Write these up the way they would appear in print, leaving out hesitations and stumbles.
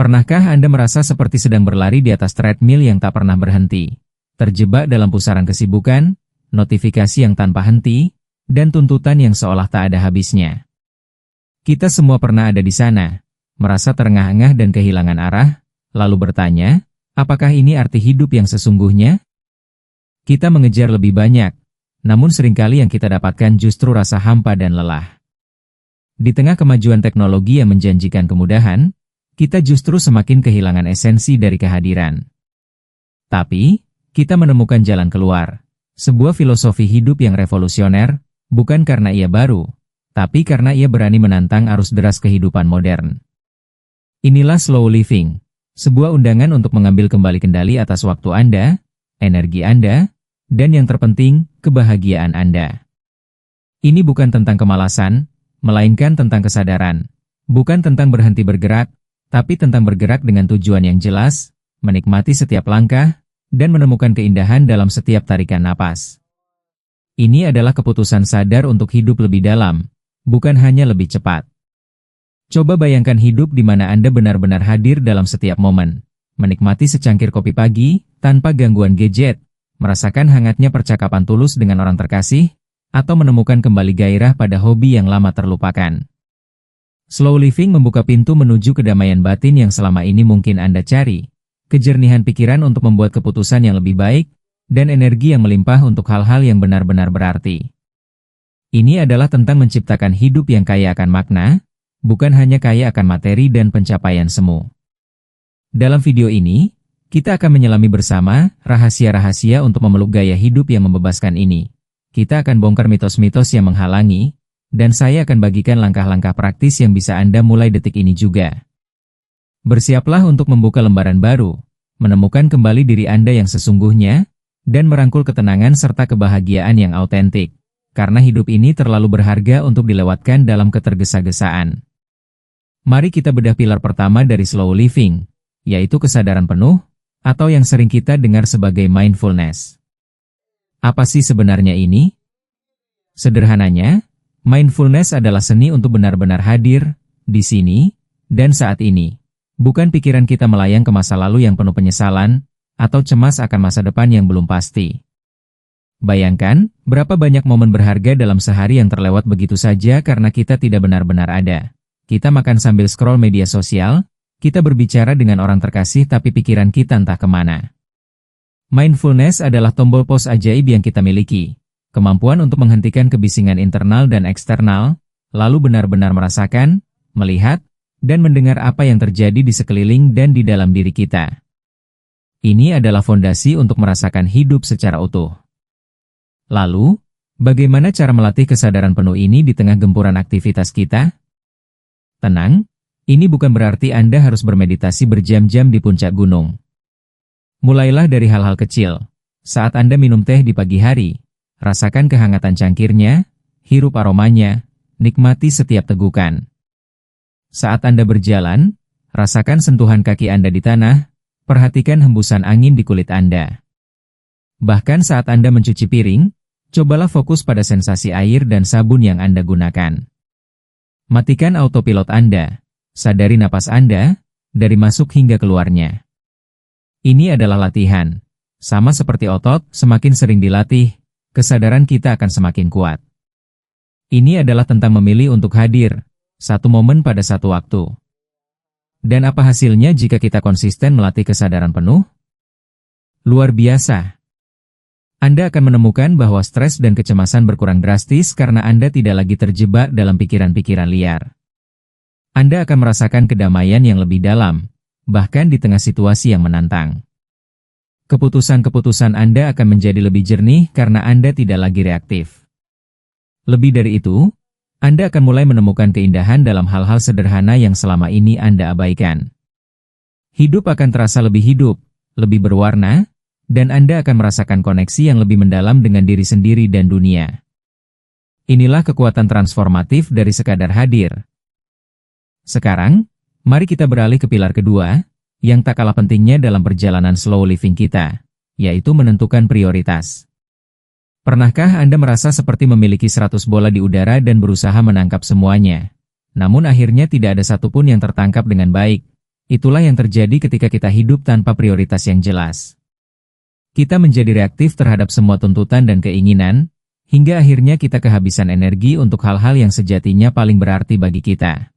Pernahkah Anda merasa seperti sedang berlari di atas treadmill yang tak pernah berhenti? Terjebak dalam pusaran kesibukan, notifikasi yang tanpa henti, dan tuntutan yang seolah tak ada habisnya. Kita semua pernah ada di sana, merasa terengah-engah dan kehilangan arah, lalu bertanya, apakah ini arti hidup yang sesungguhnya? Kita mengejar lebih banyak, namun seringkali yang kita dapatkan justru rasa hampa dan lelah. Di tengah kemajuan teknologi yang menjanjikan kemudahan, kita justru semakin kehilangan esensi dari kehadiran. Tapi, kita menemukan jalan keluar, sebuah filosofi hidup yang revolusioner, bukan karena ia baru, tapi karena ia berani menantang arus deras kehidupan modern. Inilah slow living, sebuah undangan untuk mengambil kembali kendali atas waktu Anda, energi Anda, dan yang terpenting, kebahagiaan Anda. Ini bukan tentang kemalasan, melainkan tentang kesadaran, bukan tentang berhenti bergerak, tapi tentang bergerak dengan tujuan yang jelas, menikmati setiap langkah, dan menemukan keindahan dalam setiap tarikan napas. Ini adalah keputusan sadar untuk hidup lebih dalam, bukan hanya lebih cepat. Coba bayangkan hidup di mana Anda benar-benar hadir dalam setiap momen, menikmati secangkir kopi pagi, tanpa gangguan gadget, merasakan hangatnya percakapan tulus dengan orang terkasih, atau menemukan kembali gairah pada hobi yang lama terlupakan. Slow living membuka pintu menuju kedamaian batin yang selama ini mungkin Anda cari, kejernihan pikiran untuk membuat keputusan yang lebih baik, dan energi yang melimpah untuk hal-hal yang benar-benar berarti. Ini adalah tentang menciptakan hidup yang kaya akan makna, bukan hanya kaya akan materi dan pencapaian semu. Dalam video ini, kita akan menyelami bersama rahasia-rahasia untuk memeluk gaya hidup yang membebaskan ini. Kita akan bongkar mitos-mitos yang menghalangi, dan saya akan bagikan langkah-langkah praktis yang bisa Anda mulai detik ini juga. Bersiaplah untuk membuka lembaran baru, menemukan kembali diri Anda yang sesungguhnya, dan merangkul ketenangan serta kebahagiaan yang autentik, karena hidup ini terlalu berharga untuk dilewatkan dalam ketergesa-gesaan. Mari kita bedah pilar pertama dari slow living, yaitu kesadaran penuh, atau yang sering kita dengar sebagai mindfulness. Apa sih sebenarnya ini? Sederhananya, mindfulness adalah seni untuk benar-benar hadir, di sini, dan saat ini. Bukan pikiran kita melayang ke masa lalu yang penuh penyesalan, atau cemas akan masa depan yang belum pasti. Bayangkan, berapa banyak momen berharga dalam sehari yang terlewat begitu saja karena kita tidak benar-benar ada. Kita makan sambil scroll media sosial, kita berbicara dengan orang terkasih tapi pikiran kita entah kemana. Mindfulness adalah tombol pause ajaib yang kita miliki. Kemampuan untuk menghentikan kebisingan internal dan eksternal, lalu benar-benar merasakan, melihat, dan mendengar apa yang terjadi di sekeliling dan di dalam diri kita. Ini adalah fondasi untuk merasakan hidup secara utuh. Lalu, bagaimana cara melatih kesadaran penuh ini di tengah gempuran aktivitas kita? Tenang, ini bukan berarti Anda harus bermeditasi berjam-jam di puncak gunung. Mulailah dari hal-hal kecil. Saat Anda minum teh di pagi hari, rasakan kehangatan cangkirnya, hirup aromanya, nikmati setiap tegukan. Saat Anda berjalan, rasakan sentuhan kaki Anda di tanah, perhatikan hembusan angin di kulit Anda. Bahkan saat Anda mencuci piring, cobalah fokus pada sensasi air dan sabun yang Anda gunakan. Matikan autopilot Anda, sadari napas Anda, dari masuk hingga keluarnya. Ini adalah latihan. Sama seperti otot, semakin sering dilatih, kesadaran kita akan semakin kuat. Ini adalah tentang memilih untuk hadir, satu momen pada satu waktu. Dan apa hasilnya jika kita konsisten melatih kesadaran penuh? Luar biasa. Anda akan menemukan bahwa stres dan kecemasan berkurang drastis karena Anda tidak lagi terjebak dalam pikiran-pikiran liar. Anda akan merasakan kedamaian yang lebih dalam, bahkan di tengah situasi yang menantang. Keputusan-keputusan Anda akan menjadi lebih jernih karena Anda tidak lagi reaktif. Lebih dari itu, Anda akan mulai menemukan keindahan dalam hal-hal sederhana yang selama ini Anda abaikan. Hidup akan terasa lebih hidup, lebih berwarna, dan Anda akan merasakan koneksi yang lebih mendalam dengan diri sendiri dan dunia. Inilah kekuatan transformatif dari sekadar hadir. Sekarang, mari kita beralih ke pilar kedua, yang tak kalah pentingnya dalam perjalanan slow living kita, yaitu menentukan prioritas. Pernahkah Anda merasa seperti memiliki 100 bola di udara dan berusaha menangkap semuanya? Namun akhirnya tidak ada satupun yang tertangkap dengan baik. Itulah yang terjadi ketika kita hidup tanpa prioritas yang jelas. Kita menjadi reaktif terhadap semua tuntutan dan keinginan, hingga akhirnya kita kehabisan energi untuk hal-hal yang sejatinya paling berarti bagi kita.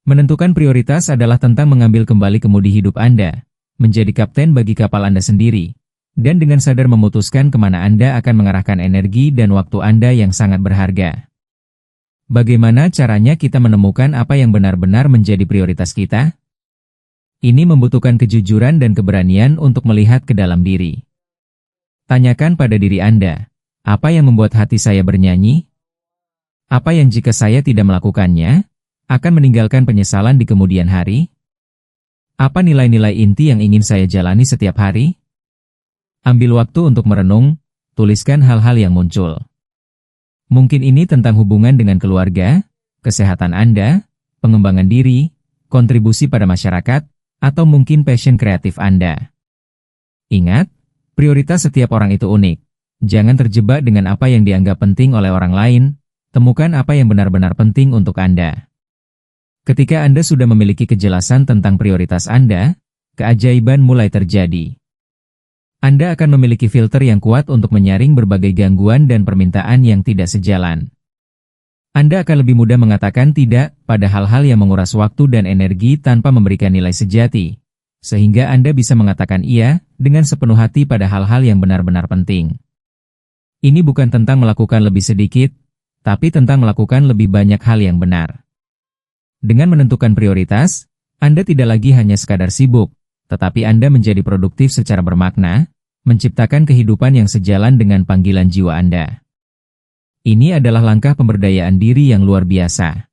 Menentukan prioritas adalah tentang mengambil kembali kemudi hidup Anda, menjadi kapten bagi kapal Anda sendiri, dan dengan sadar memutuskan kemana Anda akan mengarahkan energi dan waktu Anda yang sangat berharga. Bagaimana caranya kita menemukan apa yang benar-benar menjadi prioritas kita? Ini membutuhkan kejujuran dan keberanian untuk melihat ke dalam diri. Tanyakan pada diri Anda, apa yang membuat hati saya bernyanyi? Apa yang jika saya tidak melakukannya, akan meninggalkan penyesalan di kemudian hari? Apa nilai-nilai inti yang ingin saya jalani setiap hari? Ambil waktu untuk merenung, tuliskan hal-hal yang muncul. Mungkin ini tentang hubungan dengan keluarga, kesehatan Anda, pengembangan diri, kontribusi pada masyarakat, atau mungkin passion kreatif Anda. Ingat, prioritas setiap orang itu unik. Jangan terjebak dengan apa yang dianggap penting oleh orang lain, temukan apa yang benar-benar penting untuk Anda. Ketika Anda sudah memiliki kejelasan tentang prioritas Anda, keajaiban mulai terjadi. Anda akan memiliki filter yang kuat untuk menyaring berbagai gangguan dan permintaan yang tidak sejalan. Anda akan lebih mudah mengatakan tidak pada hal-hal yang menguras waktu dan energi tanpa memberikan nilai sejati, sehingga Anda bisa mengatakan iya dengan sepenuh hati pada hal-hal yang benar-benar penting. Ini bukan tentang melakukan lebih sedikit, tapi tentang melakukan lebih banyak hal yang benar. Dengan menentukan prioritas, Anda tidak lagi hanya sekadar sibuk, tetapi Anda menjadi produktif secara bermakna, menciptakan kehidupan yang sejalan dengan panggilan jiwa Anda. Ini adalah langkah pemberdayaan diri yang luar biasa.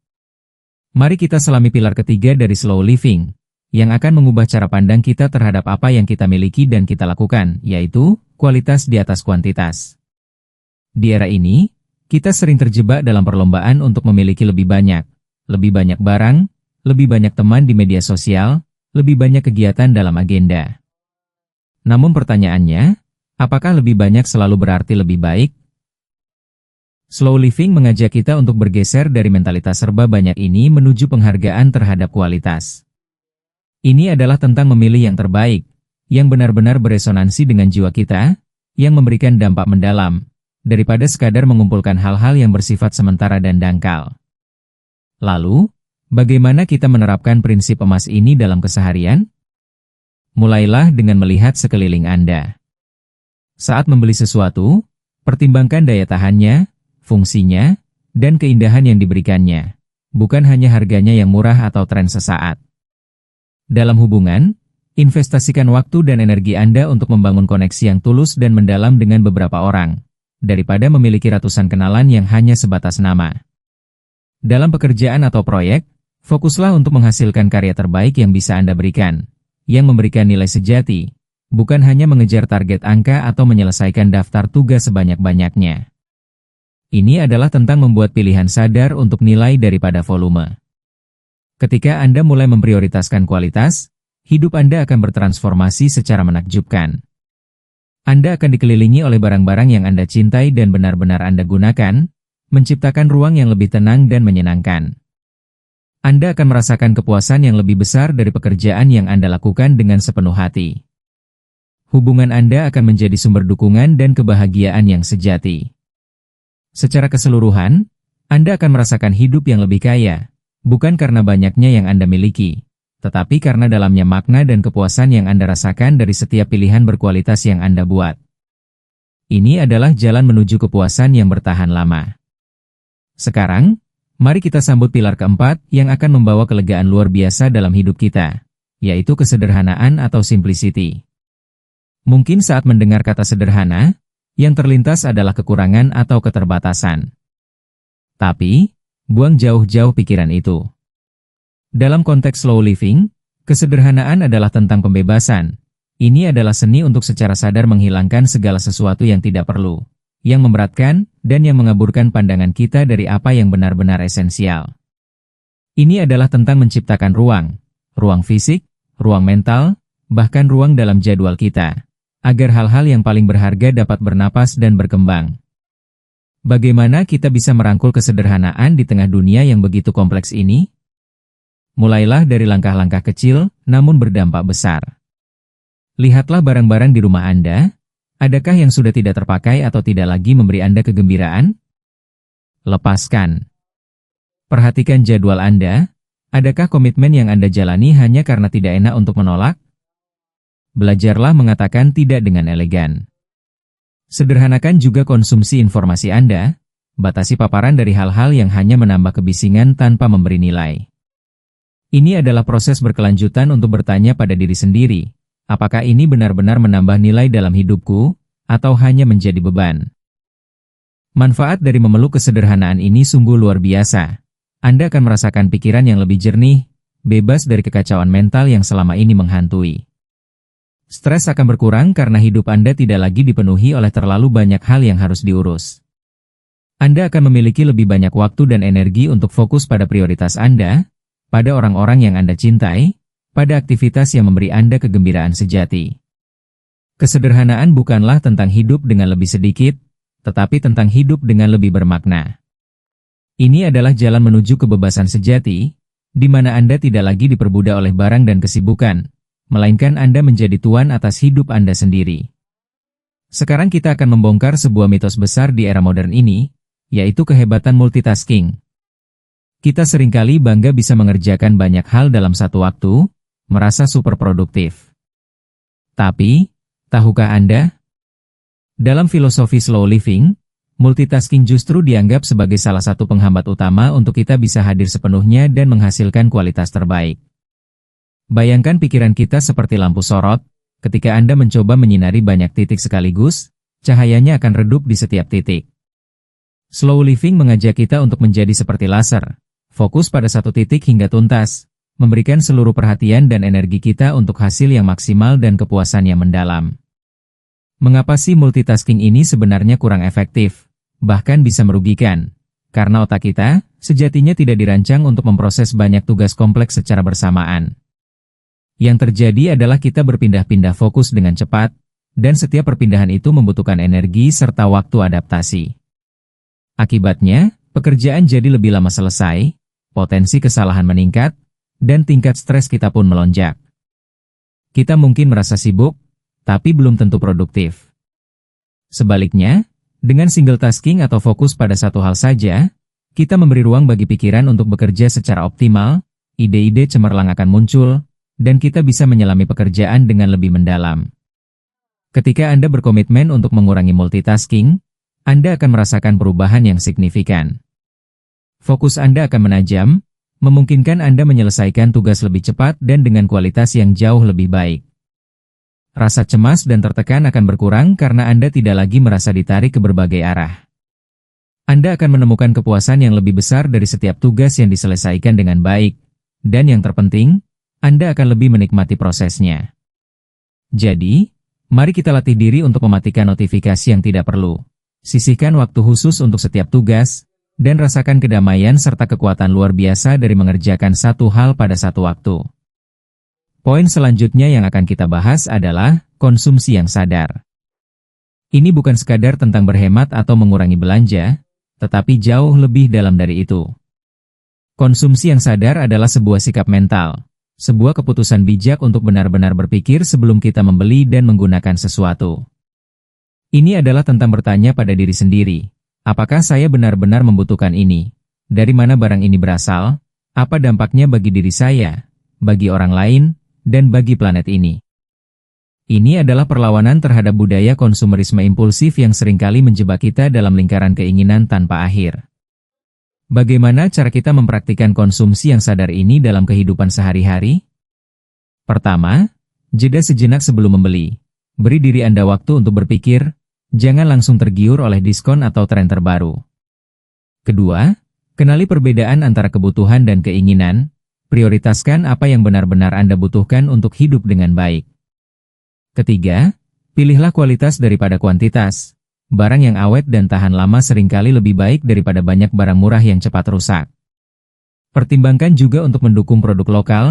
Mari kita selami pilar ketiga dari slow living, yang akan mengubah cara pandang kita terhadap apa yang kita miliki dan kita lakukan, yaitu kualitas di atas kuantitas. Di era ini, kita sering terjebak dalam perlombaan untuk memiliki lebih banyak barang, lebih banyak teman di media sosial, lebih banyak kegiatan dalam agenda. Namun pertanyaannya, apakah lebih banyak selalu berarti lebih baik? Slow living mengajak kita untuk bergeser dari mentalitas serba banyak ini menuju penghargaan terhadap kualitas. Ini adalah tentang memilih yang terbaik, yang benar-benar beresonansi dengan jiwa kita, yang memberikan dampak mendalam, daripada sekadar mengumpulkan hal-hal yang bersifat sementara dan dangkal. Lalu, bagaimana kita menerapkan prinsip emas ini dalam keseharian? Mulailah dengan melihat sekeliling Anda. Saat membeli sesuatu, pertimbangkan daya tahannya, fungsinya, dan keindahan yang diberikannya, bukan hanya harganya yang murah atau tren sesaat. Dalam hubungan, investasikan waktu dan energi Anda untuk membangun koneksi yang tulus dan mendalam dengan beberapa orang, daripada memiliki ratusan kenalan yang hanya sebatas nama. Dalam pekerjaan atau proyek, fokuslah untuk menghasilkan karya terbaik yang bisa Anda berikan, yang memberikan nilai sejati, bukan hanya mengejar target angka atau menyelesaikan daftar tugas sebanyak-banyaknya. Ini adalah tentang membuat pilihan sadar untuk nilai daripada volume. Ketika Anda mulai memprioritaskan kualitas, hidup Anda akan bertransformasi secara menakjubkan. Anda akan dikelilingi oleh barang-barang yang Anda cintai dan benar-benar Anda gunakan, menciptakan ruang yang lebih tenang dan menyenangkan. Anda akan merasakan kepuasan yang lebih besar dari pekerjaan yang Anda lakukan dengan sepenuh hati. Hubungan Anda akan menjadi sumber dukungan dan kebahagiaan yang sejati. Secara keseluruhan, Anda akan merasakan hidup yang lebih kaya, bukan karena banyaknya yang Anda miliki, tetapi karena dalamnya makna dan kepuasan yang Anda rasakan dari setiap pilihan berkualitas yang Anda buat. Ini adalah jalan menuju kepuasan yang bertahan lama. Sekarang, mari kita sambut pilar keempat yang akan membawa kelegaan luar biasa dalam hidup kita, yaitu kesederhanaan atau simplicity. Mungkin saat mendengar kata sederhana, yang terlintas adalah kekurangan atau keterbatasan. Tapi, buang jauh-jauh pikiran itu. Dalam konteks slow living, kesederhanaan adalah tentang pembebasan. Ini adalah seni untuk secara sadar menghilangkan segala sesuatu yang tidak perlu, yang memberatkan, dan yang mengaburkan pandangan kita dari apa yang benar-benar esensial. Ini adalah tentang menciptakan ruang fisik, ruang mental, bahkan ruang dalam jadwal kita, agar hal-hal yang paling berharga dapat bernapas dan berkembang. Bagaimana kita bisa merangkul kesederhanaan di tengah dunia yang begitu kompleks ini? Mulailah dari langkah-langkah kecil, namun berdampak besar. Lihatlah barang-barang di rumah Anda. Adakah yang sudah tidak terpakai atau tidak lagi memberi Anda kegembiraan? Lepaskan. Perhatikan jadwal Anda. Adakah komitmen yang Anda jalani hanya karena tidak enak untuk menolak? Belajarlah mengatakan tidak dengan elegan. Sederhanakan juga konsumsi informasi Anda. Batasi paparan dari hal-hal yang hanya menambah kebisingan tanpa memberi nilai. Ini adalah proses berkelanjutan untuk bertanya pada diri sendiri, apakah ini benar-benar menambah nilai dalam hidupku, atau hanya menjadi beban? Manfaat dari memeluk kesederhanaan ini sungguh luar biasa. Anda akan merasakan pikiran yang lebih jernih, bebas dari kekacauan mental yang selama ini menghantui. Stres akan berkurang karena hidup Anda tidak lagi dipenuhi oleh terlalu banyak hal yang harus diurus. Anda akan memiliki lebih banyak waktu dan energi untuk fokus pada prioritas Anda, pada orang-orang yang Anda cintai, pada aktivitas yang memberi Anda kegembiraan sejati. Kesederhanaan bukanlah tentang hidup dengan lebih sedikit, tetapi tentang hidup dengan lebih bermakna. Ini adalah jalan menuju kebebasan sejati, di mana Anda tidak lagi diperbudak oleh barang dan kesibukan, melainkan Anda menjadi tuan atas hidup Anda sendiri. Sekarang kita akan membongkar sebuah mitos besar di era modern ini, yaitu kehebatan multitasking. Kita seringkali bangga bisa mengerjakan banyak hal dalam satu waktu, merasa super produktif. Tapi, tahukah Anda? Dalam filosofi slow living, multitasking justru dianggap sebagai salah satu penghambat utama untuk kita bisa hadir sepenuhnya dan menghasilkan kualitas terbaik. Bayangkan pikiran kita seperti lampu sorot, ketika Anda mencoba menyinari banyak titik sekaligus, cahayanya akan redup di setiap titik. Slow living mengajak kita untuk menjadi seperti laser, fokus pada satu titik hingga tuntas, memberikan seluruh perhatian dan energi kita untuk hasil yang maksimal dan kepuasan yang mendalam. Mengapa sih multitasking ini sebenarnya kurang efektif, bahkan bisa merugikan? Karena otak kita, sejatinya tidak dirancang untuk memproses banyak tugas kompleks secara bersamaan. Yang terjadi adalah kita berpindah-pindah fokus dengan cepat, dan setiap perpindahan itu membutuhkan energi serta waktu adaptasi. Akibatnya, pekerjaan jadi lebih lama selesai, potensi kesalahan meningkat, dan tingkat stres kita pun melonjak. Kita mungkin merasa sibuk, tapi belum tentu produktif. Sebaliknya, dengan single tasking atau fokus pada satu hal saja, kita memberi ruang bagi pikiran untuk bekerja secara optimal, ide-ide cemerlang akan muncul, dan kita bisa menyelami pekerjaan dengan lebih mendalam. Ketika Anda berkomitmen untuk mengurangi multitasking, Anda akan merasakan perubahan yang signifikan. Fokus Anda akan menajam, memungkinkan Anda menyelesaikan tugas lebih cepat dan dengan kualitas yang jauh lebih baik. Rasa cemas dan tertekan akan berkurang karena Anda tidak lagi merasa ditarik ke berbagai arah. Anda akan menemukan kepuasan yang lebih besar dari setiap tugas yang diselesaikan dengan baik, dan yang terpenting, Anda akan lebih menikmati prosesnya. Jadi, mari kita latih diri untuk mematikan notifikasi yang tidak perlu. Sisihkan waktu khusus untuk setiap tugas, dan rasakan kedamaian serta kekuatan luar biasa dari mengerjakan satu hal pada satu waktu. Poin selanjutnya yang akan kita bahas adalah konsumsi yang sadar. Ini bukan sekadar tentang berhemat atau mengurangi belanja, tetapi jauh lebih dalam dari itu. Konsumsi yang sadar adalah sebuah sikap mental, sebuah keputusan bijak untuk benar-benar berpikir sebelum kita membeli dan menggunakan sesuatu. Ini adalah tentang bertanya pada diri sendiri. Apakah saya benar-benar membutuhkan ini? Dari mana barang ini berasal? Apa dampaknya bagi diri saya, bagi orang lain, dan bagi planet ini? Ini adalah perlawanan terhadap budaya konsumerisme impulsif yang seringkali menjebak kita dalam lingkaran keinginan tanpa akhir. Bagaimana cara kita mempraktikkan konsumsi yang sadar ini dalam kehidupan sehari-hari? Pertama, jeda sejenak sebelum membeli. Beri diri Anda waktu untuk berpikir. Jangan langsung tergiur oleh diskon atau tren terbaru. Kedua, kenali perbedaan antara kebutuhan dan keinginan, prioritaskan apa yang benar-benar Anda butuhkan untuk hidup dengan baik. Ketiga, pilihlah kualitas daripada kuantitas. Barang yang awet dan tahan lama seringkali lebih baik daripada banyak barang murah yang cepat rusak. Pertimbangkan juga untuk mendukung produk lokal,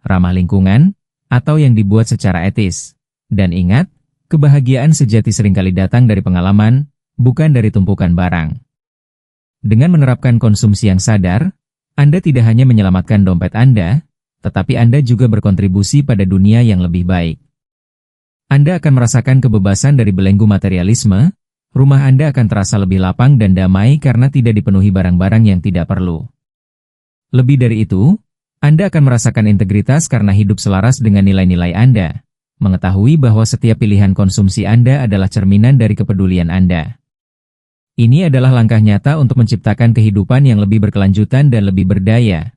ramah lingkungan, atau yang dibuat secara etis. Dan ingat, kebahagiaan sejati seringkali datang dari pengalaman, bukan dari tumpukan barang. Dengan menerapkan konsumsi yang sadar, Anda tidak hanya menyelamatkan dompet Anda, tetapi Anda juga berkontribusi pada dunia yang lebih baik. Anda akan merasakan kebebasan dari belenggu materialisme, rumah Anda akan terasa lebih lapang dan damai karena tidak dipenuhi barang-barang yang tidak perlu. Lebih dari itu, Anda akan merasakan integritas karena hidup selaras dengan nilai-nilai Anda, mengetahui bahwa setiap pilihan konsumsi Anda adalah cerminan dari kepedulian Anda. Ini adalah langkah nyata untuk menciptakan kehidupan yang lebih berkelanjutan dan lebih berdaya,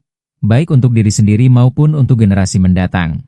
baik untuk diri sendiri maupun untuk generasi mendatang.